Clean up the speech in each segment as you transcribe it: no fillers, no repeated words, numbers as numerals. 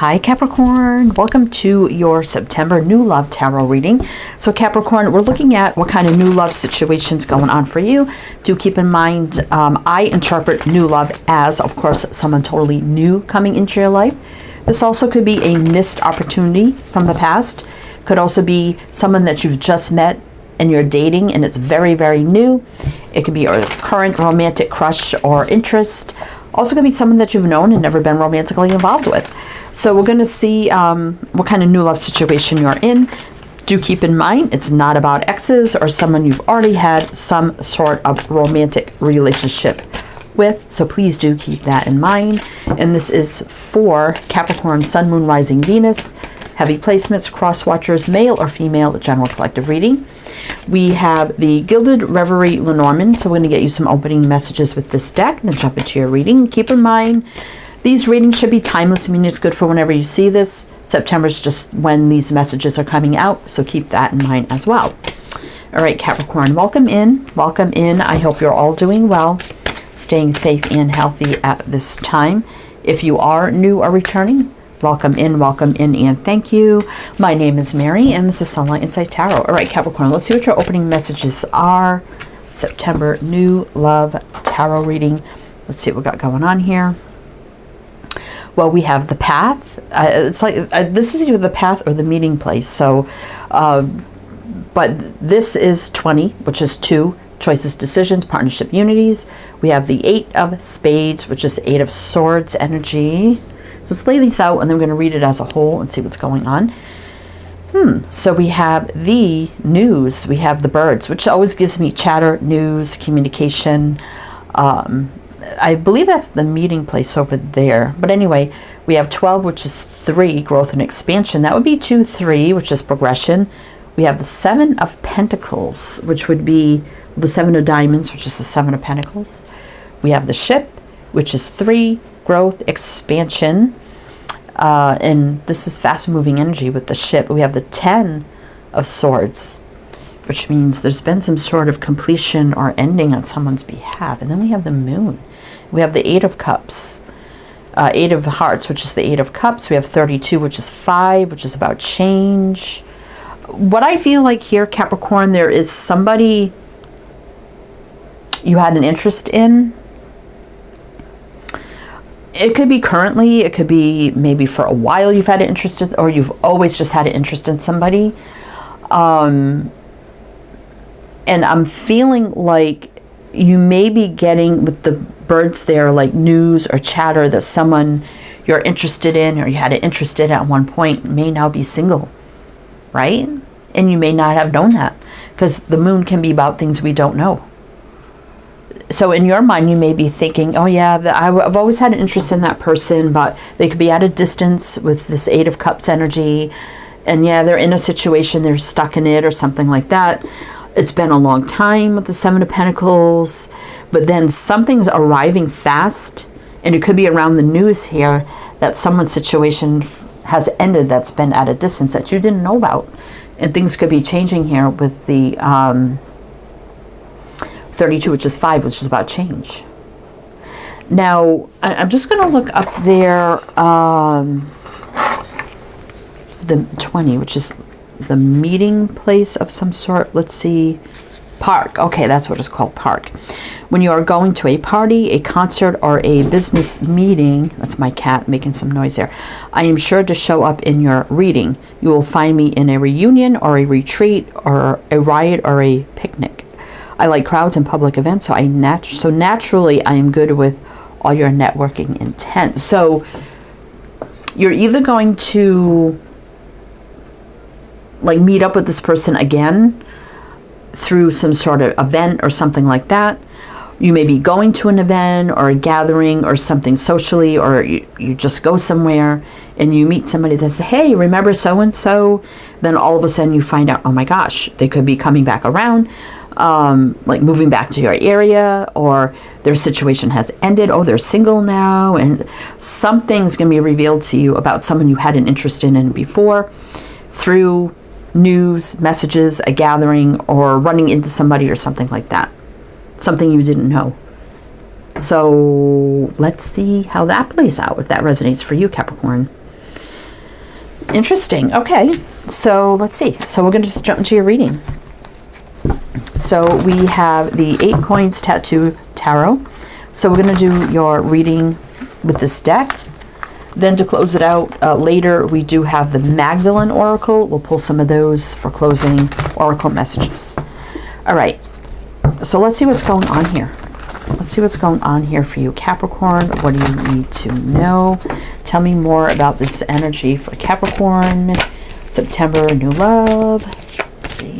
Hi Capricorn, welcome to your September new love tarot reading. So Capricorn, we're looking at what kind of new love situations going on for you. Do keep in mind, I interpret new love as, of course, someone totally new coming into your life. This also could be a missed opportunity from the past. Could also be someone that you've just met and you're dating and it's very, very new. It could be a current romantic crush or interest. Also could be someone that you've known and never been romantically involved with. So we're going to see what kind of new love situation you're in. Do keep in mind, it's not about exes or someone you've already had some sort of romantic relationship with. So please do keep that in mind. And this is for Capricorn Sun, Moon, Rising, Venus. Heavy placements, crosswatchers, male or female, general collective reading. We have the Gilded Reverie Lenormand. So we're going to get you some opening messages with this deck and then jump into your reading. Keep in mind, these readings should be timeless. I mean, it's good for whenever you see this. September is just when these messages are coming out, so keep that in mind as well. All right, Capricorn, welcome in. Welcome in. I hope you're all doing well, staying safe and healthy at this time. If you are new or returning, welcome in, and thank you. My name is Mary, and this is Sunlight Insight Tarot. All right, Capricorn, let's see what your opening messages are. September New Love Tarot reading. Let's see what we got going on here. Well, we have the path. It's like this is either the path or the meeting place. So, but this is 20, which is 2 choices, decisions, partnership, unities. We have the 8 of Spades, which is 8 of Swords energy. So let's lay these out, and then we're going to read it as a whole and see what's going on. So we have the news. We have the birds, which always gives me chatter, news, communication. I believe that's the meeting place over there. But anyway, we have 12, which is 3, growth and expansion. That would be 2, 3, which is progression. We have the 7 of Pentacles, which would be the 7 of Diamonds, which is the 7 of Pentacles. We have the ship, which is 3, growth, expansion. And this is fast-moving energy with the ship. We have the 10 of Swords, which means there's been some sort of completion or ending on someone's behalf. And then we have the Moon. We have the 8 of Cups, 8 of Hearts, which is the 8 of Cups. We have 32, which is 5, which is about change. What I feel like here, Capricorn, there is somebody you had an interest in. It could be currently, it could be maybe for a while you've had an interest in, or you've always just had an interest in somebody. And I'm feeling like you may be getting with the birds there, like news or chatter that someone you're interested in or you had an interest in at one point may now be single, right? And you may not have known that because the moon can be about things we don't know. So in your mind, you may be thinking, oh yeah, I've always had an interest in that person, but they could be at a distance with this 8 of Cups energy. And yeah, they're in a situation, they're stuck in it or something like that. It's been a long time with the 7 of Pentacles, but then something's arriving fast, and it could be around the news here that someone's situation has ended that's been at a distance that you didn't know about. And things could be changing here with the 32, which is 5, which is about change. Now, I'm just going to look up there, the 20, which is the meeting place of some sort. Let's see. Park. Okay, that's what it's called, park. When you are going to a party, a concert, or a business meeting, that's my cat making some noise there, I am sure to show up in your reading. You will find me in a reunion or a retreat or a riot or a picnic. I like crowds and public events, so naturally I am good with all your networking intent. So you're either going to like meet up with this person again through some sort of event or something like that. You may be going to an event or a gathering or something socially, or you just go somewhere and you meet somebody that says, hey, remember so-and-so? Then all of a sudden you find out, oh my gosh, they could be coming back around, like moving back to your area, or their situation has ended. Oh, they're single now, and something's going to be revealed to you about someone you had an interest in before through news, messages, a gathering, or running into somebody or something like that. Something you didn't know. So let's see how that plays out, if that resonates for you, Capricorn. Interesting. Okay. So let's see. So we're going to just jump into your reading. So we have the 8 Coins Tattoo Tarot. So we're going to do your reading with this deck. Then to close it out, later we do have the Magdalene Oracle. We'll pull some of those for closing Oracle messages. All right. So let's see what's going on here. Let's see what's going on here for you, Capricorn. What do you need to know? Tell me more about this energy for Capricorn. September, new love. Let's see.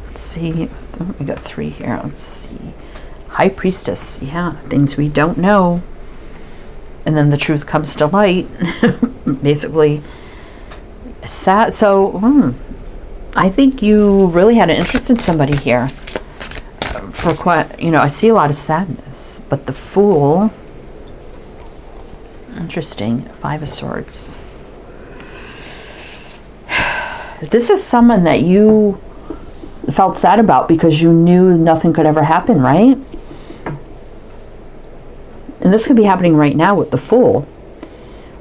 Let's see. Oh, we got 3 here. Let's see. High Priestess. Yeah, things we don't know. And then the truth comes to light. Basically. Sad. So, I think you really had an interest in somebody here. For quite, I see a lot of sadness. But the Fool. Interesting. 5 of Swords. This is someone that you felt sad about because you knew nothing could ever happen, right? And this could be happening right now with the Fool.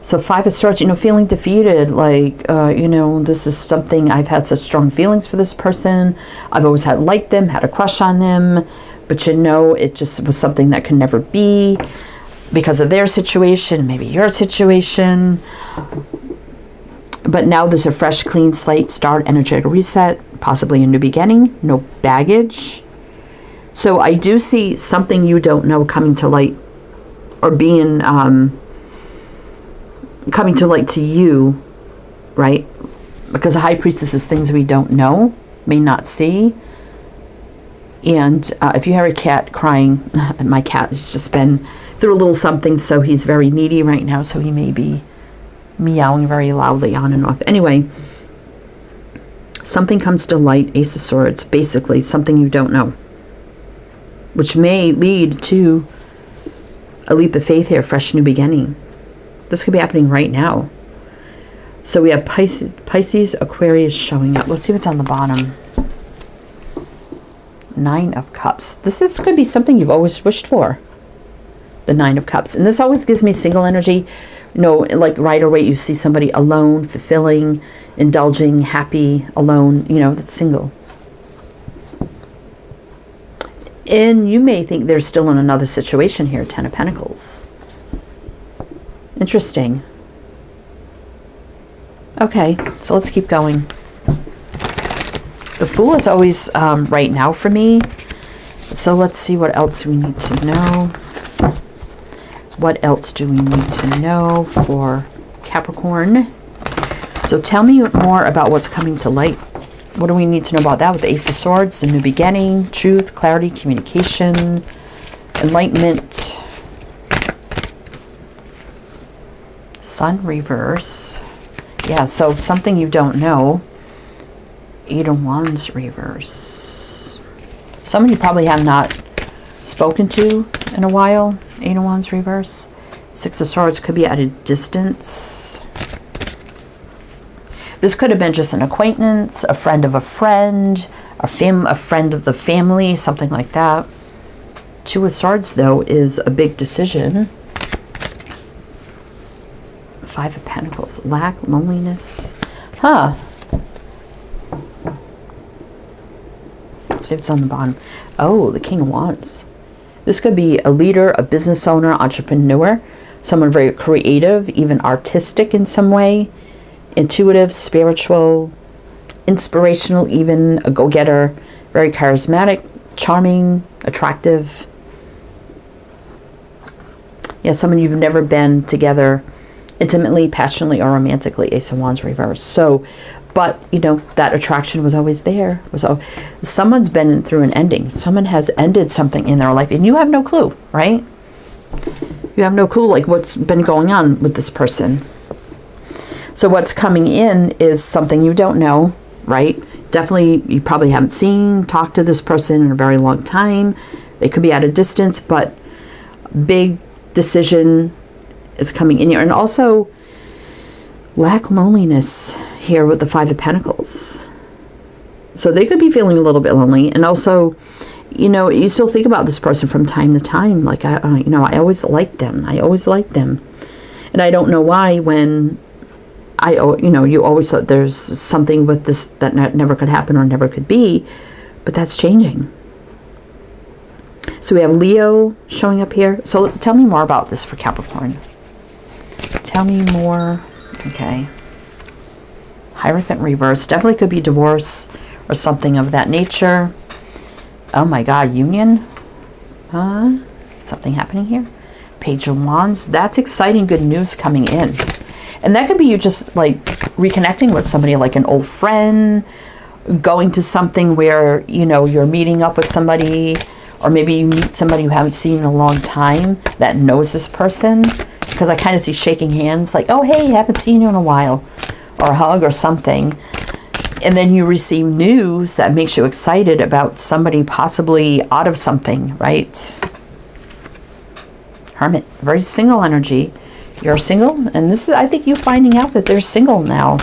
So 5 of Swords, feeling defeated, like, this is something, I've had such strong feelings for this person. I've always liked them, had a crush on them, but it just was something that could never be because of their situation, maybe your situation. But now there's a fresh, clean slate, start, energetic reset, possibly a new beginning, no baggage. So I do see something you don't know coming to light or being, coming to light to you, right? Because a High Priestess is things we don't know, may not see. And if you hear a cat crying, my cat has just been through a little something, so he's very needy right now, so he may be meowing very loudly on and off. Anyway, something comes to light, Ace of Swords, basically something you don't know, which may lead to a leap of faith here, fresh new beginning. This could be happening right now. So we have Pisces, Aquarius showing up. Let's see what's on the bottom. 9 of Cups. This could be something you've always wished for. The 9 of Cups. And this always gives me single energy. Like right away you see somebody alone, fulfilling, indulging, happy, alone, that's single. And you may think they're still in another situation here, 10 of Pentacles. Interesting. Okay, so let's keep going. The Fool is always right now for me. So let's see what else we need to know. What else do we need to know for Capricorn? So tell me more about what's coming to light. What do we need to know about that with the Ace of Swords? A new beginning, truth, clarity, communication, enlightenment. Sun reverse. Yeah, so something you don't know. 8 of Wands reverse. Someone you probably have not spoken to in a while. 8 of Wands reverse. 6 of Swords could be at a distance. This could have been just an acquaintance, a friend of a friend, a friend of the family, something like that. 2 of Swords, though, is a big decision. 5 of Pentacles. Lack, loneliness. Huh. Let's see what's on the bottom. Oh, the King of Wands. This could be a leader, a business owner, entrepreneur, someone very creative, even artistic in some way, intuitive, spiritual, inspirational, even a go-getter, very charismatic, charming, attractive. Yeah, someone you've never been together intimately, passionately, or romantically. Ace of Wands reverse. So, but, that attraction was always there. Someone's been through an ending. Someone has ended something in their life, and you have no clue, right? You have no clue, like, what's been going on with this person. So what's coming in is something you don't know, right? Definitely, you probably haven't talked to this person in a very long time. They could be at a distance, but big decision is coming in here. And also, lack, loneliness here with the 5 of Pentacles. So they could be feeling a little bit lonely. And also, you still think about this person from time to time. Like, I always liked them. I always liked them. And I don't know why when you always thought there's something with this that never could happen or never could be, but that's changing. So we have Leo showing up here. So tell me more about this for Capricorn. Tell me more. Okay. Hierophant reverse. Definitely could be divorce or something of that nature. Oh my God, union. Something happening here. Page of Wands. That's exciting, good news coming in. And that could be you just like reconnecting with somebody, like an old friend, going to something where, you're meeting up with somebody, or maybe you meet somebody you haven't seen in a long time that knows this person. Because I kind of see shaking hands, like, oh, hey, haven't seen you in a while, or a hug or something. And then you receive news that makes you excited about somebody possibly out of something, right? Hermit, very single energy. You're single, and this is, I think, you finding out that they're single now.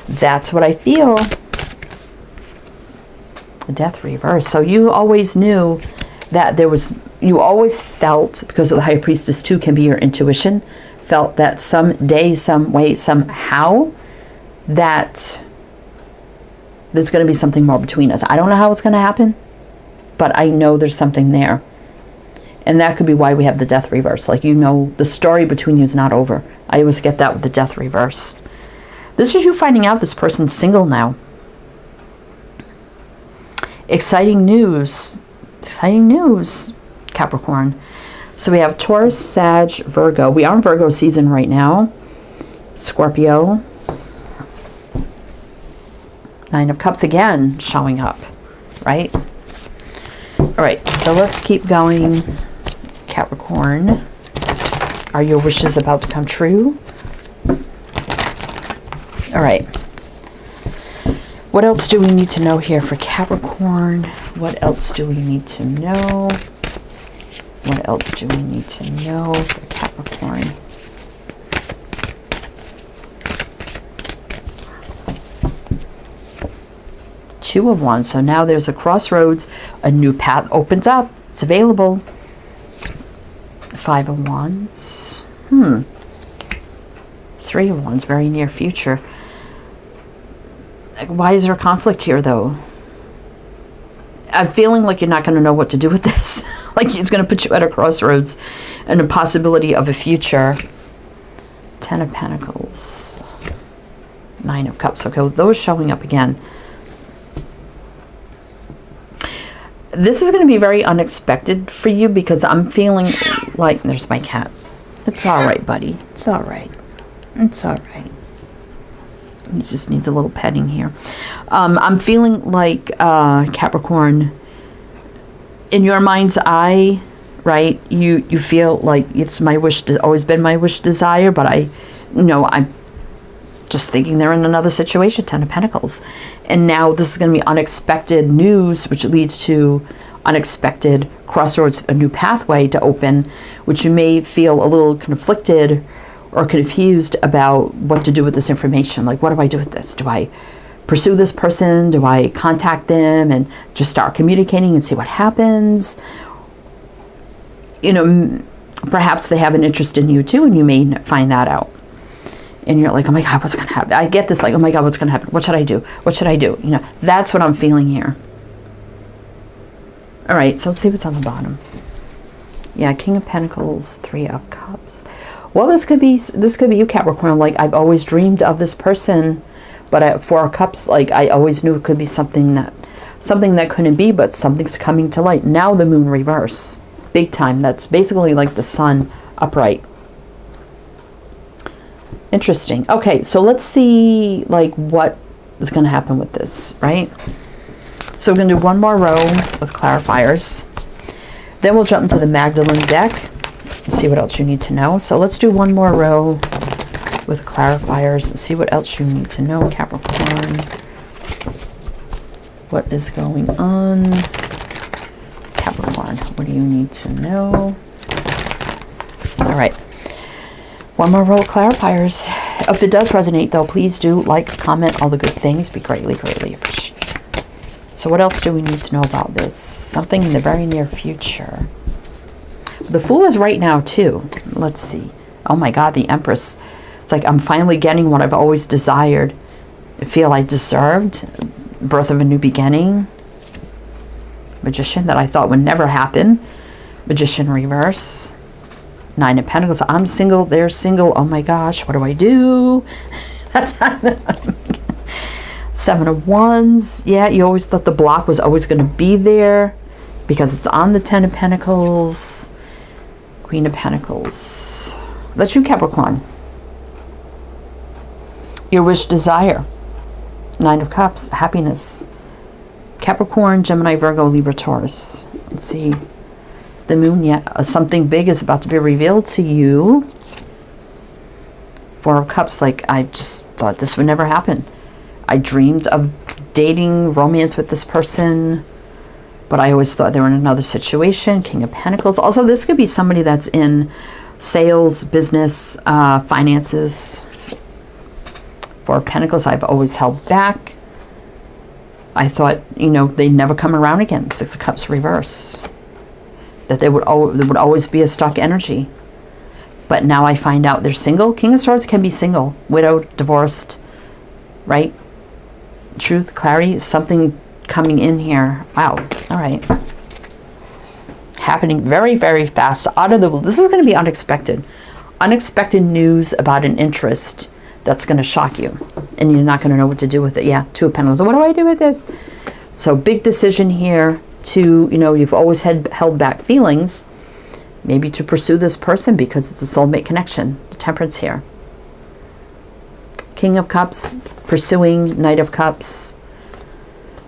That's what I feel. Death reverse. So you always knew that you always felt, because of the High Priestess too, can be your intuition, felt that someday, some way, somehow, that there's going to be something more between us. I don't know how it's going to happen, but I know there's something there. And that could be why we have the death reverse. Like, the story between you is not over. I always get that with the death reverse. This is you finding out this person's single now. Exciting news. Exciting news, Capricorn. So we have Taurus, Sag, Virgo. We are in Virgo season right now. Scorpio. Nine of Cups again showing up, right? All right, so let's keep going. Capricorn, are your wishes about to come true? All right. What else do we need to know here for Capricorn? What else do we need to know? What else do we need to know for Capricorn? Two of Wands. So now there's a crossroads. A new path opens up. It's available. Five of Wands. Three of Wands. Very near future. Why is there a conflict here, though? I'm feeling like you're not going to know what to do with this. Like it's going to put you at a crossroads and a possibility of a future. Ten of Pentacles. Nine of Cups. Okay, those showing up again. This is going to be very unexpected for you because I'm feeling like... There's my cat. It's all right, buddy. It's all right. It's all right. He just needs a little petting here. I'm feeling like, Capricorn, in your mind's eye, right, you feel like it's my wish, always been my wish, desire, but I'm just thinking they're in another situation, Ten of Pentacles. And now this is going to be unexpected news, which leads to unexpected crossroads, a new pathway to open, which you may feel a little conflicted or confused about what to do with this information. Like, what do I do with this? Do I pursue this person? Do I contact them and just start communicating and see what happens? Perhaps they have an interest in you too, and you may find that out. And you're like, oh my God, what's going to happen? I get this, like, oh my God, what's going to happen? What should I do? What should I do? That's what I'm feeling here. All right, so let's see what's on the bottom. Yeah, King of Pentacles, Three of Cups. Well, this could be you, Capricorn. Like, I've always dreamed of this person, but Four of Cups, like, I always knew it could be something that couldn't be, but something's coming to light. Now the moon reverse, big time. That's basically like the sun upright. Interesting. Okay, so let's see, like, what is going to happen with this, right? So we're going to do one more row with clarifiers. Then we'll jump into the Magdalene deck and see what else you need to know. So let's do one more row with clarifiers and see what else you need to know, Capricorn. What is going on? Capricorn, what do you need to know? All right. One more row of clarifiers. If it does resonate, though, please do like, comment, all the good things. Be greatly, greatly appreciated. So what else do we need to know about this? Something in the very near future. The Fool is right now, too. Let's see. Oh, my God, the Empress. It's like I'm finally getting what I've always desired. I feel I deserved. Birth of a new beginning. Magician that I thought would never happen. Magician reverse. 9 of Pentacles. I'm single. They're single. Oh my gosh. What do I do? That's not 7 of Wands. Yeah, you always thought the block was always going to be there because it's on the 10 of Pentacles. Queen of Pentacles. That's you, Capricorn. Your wish, desire. 9 of Cups. Happiness. Capricorn, Gemini, Virgo, Libra, Taurus. Let's see. The moon, yeah. Something big is about to be revealed to you. 4 of Cups, like I just thought this would never happen. I dreamed of dating, romance with this person, but I always thought they were in another situation. King of Pentacles. Also, this could be somebody that's in sales, business, finances. 4 of Pentacles, I've always held back. I thought, you know, they'd never come around again. 6 of Cups reverse. That there would always be a stuck energy. But now I find out they're single. King of Swords can be single, widowed, divorced, right? Truth, clarity, something coming in here. Wow. All right. Happening very, very fast. Out of the blue. This is going to be unexpected. Unexpected news about an interest that's going to shock you. And you're not going to know what to do with it. Yeah, 2 of Pentacles. What do I do with this? So big decision here to, you know, you've always held back feelings. Maybe to pursue this person because it's a soulmate connection. The Temperance here. King of Cups, pursuing. Knight of Cups.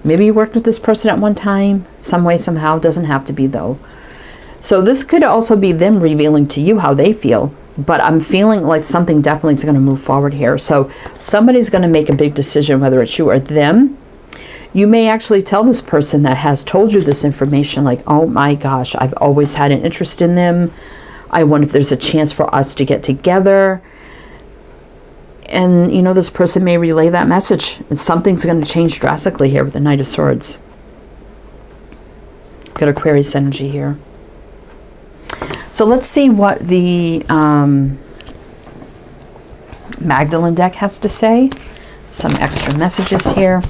Maybe you worked with this person at one time, some way, somehow. Doesn't have to be, though. So this could also be them revealing to you how they feel. But I'm feeling like something definitely is going to move forward here. So somebody's going to make a big decision, whether it's you or them. You may actually tell this person that has told you this information, like, oh my gosh, I've always had an interest in them. I wonder if there's a chance for us to get together. And, you know, this person may relay that message. And something's going to change drastically here with the Knight of Swords. Got Aquarius energy here. So let's see what the Magdalene deck has to say. Some extra messages here.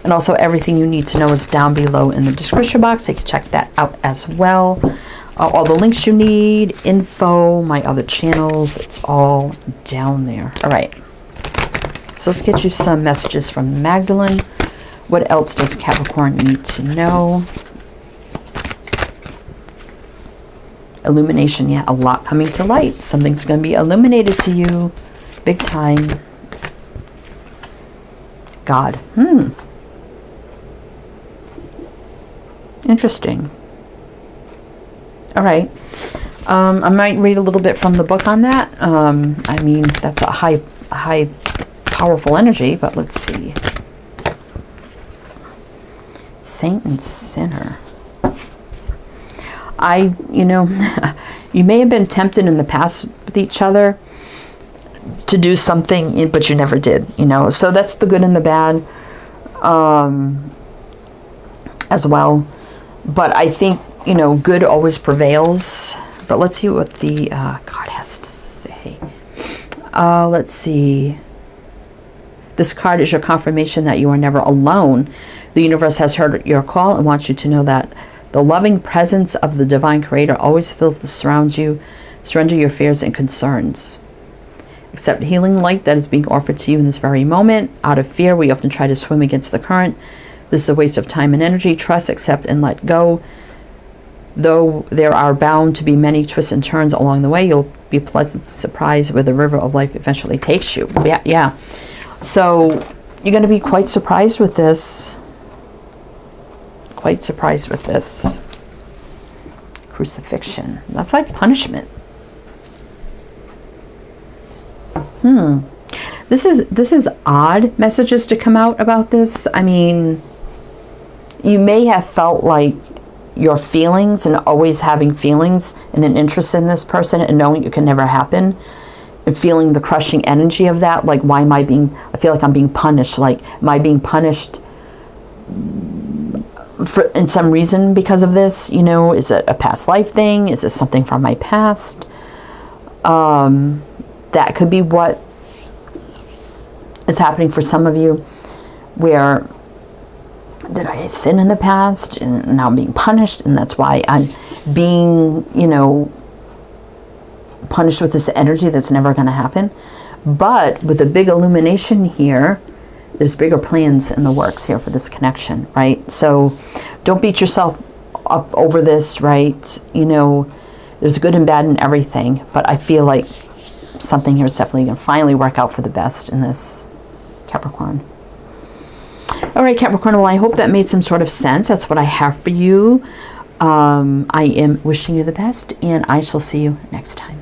And also everything you need to know is down below in the description box. So you can check that out as well. All the links you need, info, my other channels, it's all down there. All right. So let's get you some messages from Magdalene. What else does Capricorn need to know? Illumination, yeah, a lot coming to light. Something's going to be illuminated to you. Big time. God. Interesting. All right. I might read a little bit from the book on that. I mean, that's a high, powerful energy, but let's see. Saint and Sinner. You know, you may have been tempted in the past with each other to do something, but you never did, you know. So that's the good and the bad as well. But I think, you know, good always prevails. But let's see what the God has to say. Let's see. This card is your confirmation that you are never alone. The universe has heard your call and wants you to know that the loving presence of the divine creator always fills the surrounds you. Surrender your fears and concerns. Accept healing light that is being offered to you in this very moment. Out of fear, we often try to swim against the current. This is a waste of time and energy. Trust, accept, and let go. Though there are bound to be many twists and turns along the way, you'll be pleasantly surprised where the river of life eventually takes you. Yeah. So you're going to be quite surprised with this. Quite surprised with this. Crucifixion. That's like punishment. This is odd messages to come out about this. I mean, you may have felt like your feelings and always having feelings and an interest in this person and knowing it can never happen and feeling the crushing energy of that. Like, why am I feel like I'm being punished. Like, am I being punished in some reason because of this? You know, is it a past life thing? Is it something from my past? That could be what It's happening for some of you where, did I sin in the past and now I'm being punished, and that's why I'm being, you know, punished with this energy that's never going to happen. But with a big illumination here, there's bigger plans in the works here for this connection, right? So don't beat yourself up over this, right? You know, there's good and bad in everything, but I feel like something here is definitely going to finally work out for the best in this, Capricorn. All right, Capricorn, well, I hope that made some sort of sense. That's what I have for you. I am wishing you the best, and I shall see you next time.